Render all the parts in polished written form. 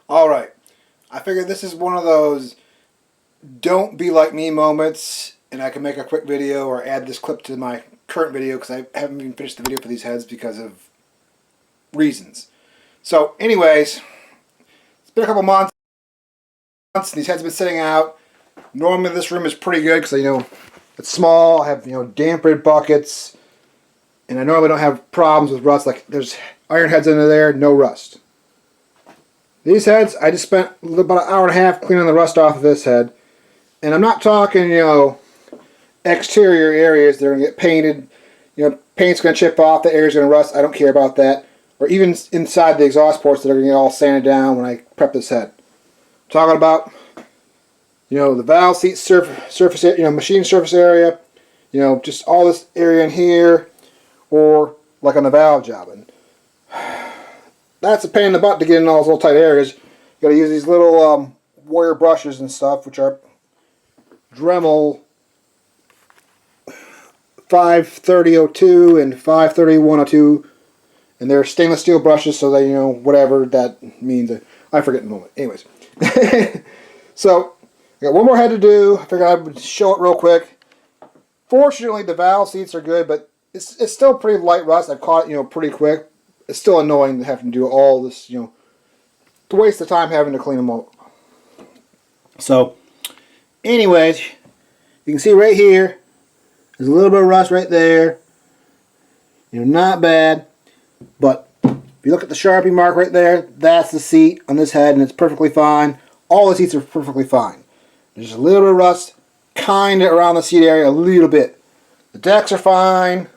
Alright, I figured this is one of those don't be like me moments, and I can make a quick video or add this clip to my current video because I haven't even finished the video for these heads because of reasons. So anyways, it's been a couple months and these heads have been sitting out. Normally this room is pretty good because it's small, I have dampened buckets, and I normally don't have problems with rust. Like there's iron heads under there, no rust. These heads, I just spent about an hour and a half cleaning the rust off of this head. And I'm not talking, exterior areas that are going to get painted. Paint's going to chip off, the area's going to rust. I don't care about that. Or even inside the exhaust ports that are going to get all sanded down when I prep this head. I'm talking about, the valve seat surface, machine surface area. Just all this area in here. Or like on the valve job. And that's a pain in the butt to get in all those little tight areas. You got to use these little Warrior brushes and stuff, which are Dremel 53002 and 53102, and they're stainless steel brushes, so they whatever that means. I forget in a moment. Anyways, so I got one more head to do. I figured I would show it real quick. Fortunately, the valve seats are good, but it's still pretty light rust. I caught it pretty quick. It's still annoying to have to do all this, to waste the time having to clean them up. So, anyways, you can see right here, there's a little bit of rust right there. Not bad. But if you look at the Sharpie mark right there, that's the seat on this head, and it's perfectly fine. All the seats are perfectly fine. There's a little bit of rust, kind of around the seat area, a little bit. The decks are fine.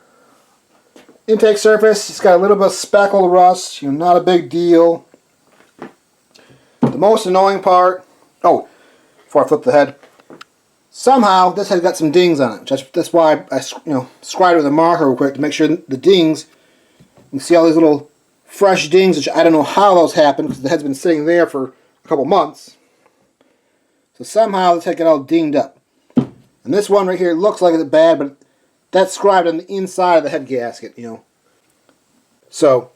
Intake surface, it's got a little bit of speckled rust, not a big deal. The most annoying part, before I flip the head, somehow this head got some dings on it. That's why I scribed with a marker real quick to make sure the dings, you can see all these little fresh dings, which I don't know how those happened because the head's been sitting there for a couple months. So somehow this head got all dinged up. And this one right here looks like it's bad, but that's scribed on the inside of the head gasket, So,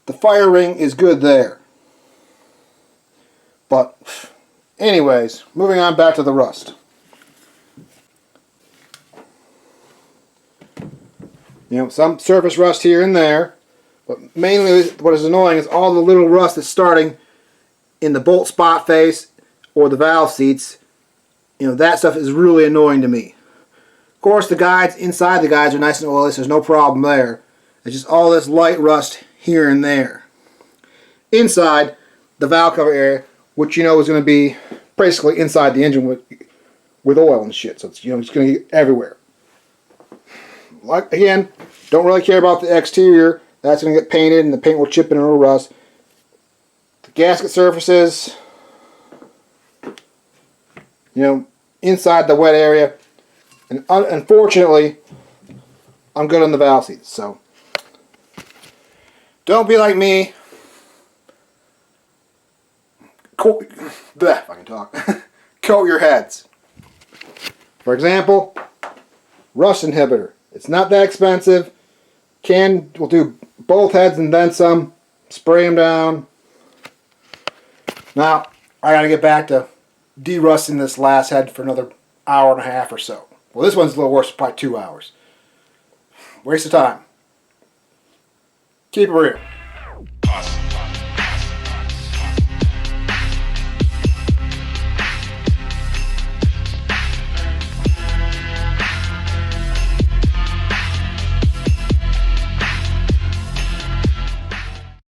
the fire ring is good there. But, anyways, moving on back to the rust. Some surface rust here and there. But mainly what is annoying is all the little rust that's starting in the bolt spot face or the valve seats. That stuff is really annoying to me. Of course, the guides, inside the guides are nice and oily, so there's no problem there. It's just all this light rust here and there. Inside the valve cover area, which is going to be basically inside the engine with oil and shit, so it's it's going to get everywhere. Like again, don't really care about the exterior. That's going to get painted, and the paint will chip in and it'll rust. The gasket surfaces, inside the wet area. And unfortunately, I'm good on the valve seats, so don't be like me. If I can talk. Coat your heads. For example, rust inhibitor. It's not that expensive. We'll do both heads and then some. Spray them down. Now, I gotta get back to de-rusting this last head for another hour and a half or so. Well, this one's a little worse, probably 2 hours. Waste of time. Keep it real.